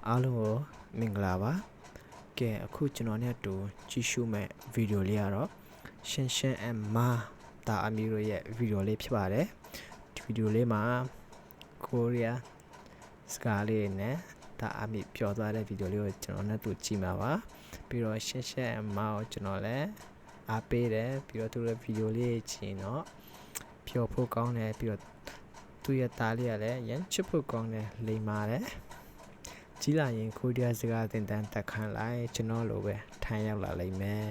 အားလုံးကိုမင်္ဂလာပါကဲအခုကျွန်တော်နဲ့အတူကြည့်ရှုမဲ့ဗီဒီယိုလေးကတော့ရှင်းအမားတာအမီတို့ရဲ့ဗီဒီယိုလေးဖြစ်ပါတယ်ဒီဗီဒီယိုလေးမှာကိုရီးယားစကားလေးနဲ့တာအမီပြောသွားတဲ့ဗီဒီယိုလေးကိုကျွန်တော်နဲ့အတူကြည့်မှာပါပြီးတော့ရှင်းအမားကိုကျွန်တော်လည်းအားပေးတယ်ပြီးတော့သူရဲ့ဗီဒီယိုလေးကြည့်တော့ဖြောဖို့ကောင်းတယ်ပြီးတော့သူရဲ့သားလေးကလည်းရမ်းချစ်ဖို့ကောင်းတယ်လိမ္မာတယ်ကြီးလာရင်ကိုရီးယားစကားသင်တန်းတက်ခန်းလိုက်ကျွန်တော်လိုပဲထိုင်ရောက်လာလိမ့်မယ်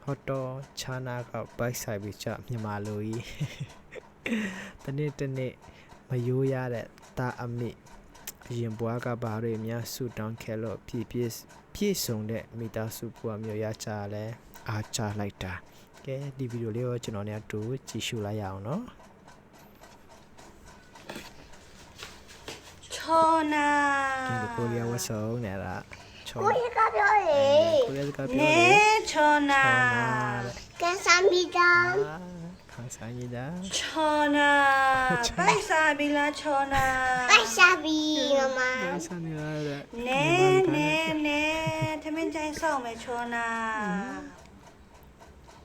ဟောတော့ချာနာကဘိုက်ဆိုင်ပြီးချမြန်မာလိုကြီးတနေ့မယိုးရတဲ့တာအမိအရင်ဘွားကဘာတွေများဆူတောင်းခဲလို့ပြည့်စုံတဲ့မိသားစုဘွားမျိုးရချလဲအားချလိုက်တာကဲဒီဗီဒီယိုလေးကိုကျွန်တော်နဲ့အတူကြည့်ရှုလိုက်ရအောင်နော်ကိုရီးယားဝတ်စုံနဲ့လားကိုရီးယားပြောလေကိုရီးယားစကားပြောလေနဲချောနာကန်ဆာမီတာခန်းဆိုင်ရတာချောနာပိုက်စာဘီလာချောနာပိုက်စာဘီမမပိုက်စာနေရတဲ့နဲထမင်းချိုင်းဆောင်မယ်ချောနာ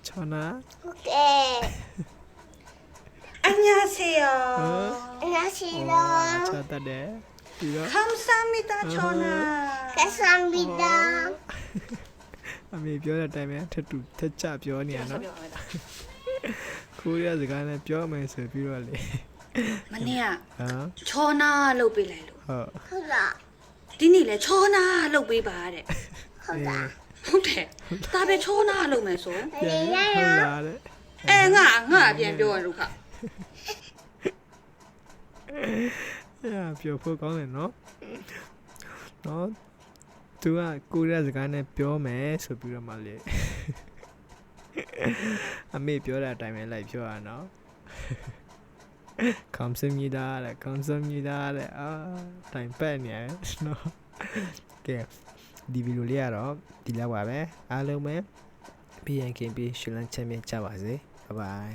ချောနာဟုတ်ကဲ့안녕하세요 안녕하세요ချာတတ်တယ်ပြီးတော့ 감사합니다 전하 감사합니다 အမေပြောတဲ့အတိုင်းပဲထက်ချပြောနေရနော်ကိုရီးယားစကားနဲ့ပြောမယ်ဆိုပြီးတော့လေမနေ့ကချောနာလုပ်ပေးလိုက်လို့ဟုတ်လားဒီနေ့လဲချောနာလုပ်ပေးပါတဲ့ဟုတ်လားဟုတ်တယ်ဒါပဲချောနာလုပ်မယ်ဆိုဟုတ်လားတဲ့ငါပြန်ပြောရလို့ခပြောဖို့ကောင်းတယ်နော်သူကကိုရီးယားစကားနဲ့ပြောမယ်ဆိုပြီးတော့မှလေအမေပြောတဲ့အတိုင်းပဲလိုက်ပြောရနော်감사합니다တဲ့တိုင်ပတ်နေရနော်ကဲဒီဗီဒီယိုလေးကတော့ဒီလောက်ပါပဲအားလုံးပဲ BNK ရှင်းလန်းချမ်းမြေ့ကြပါစေဘိုင်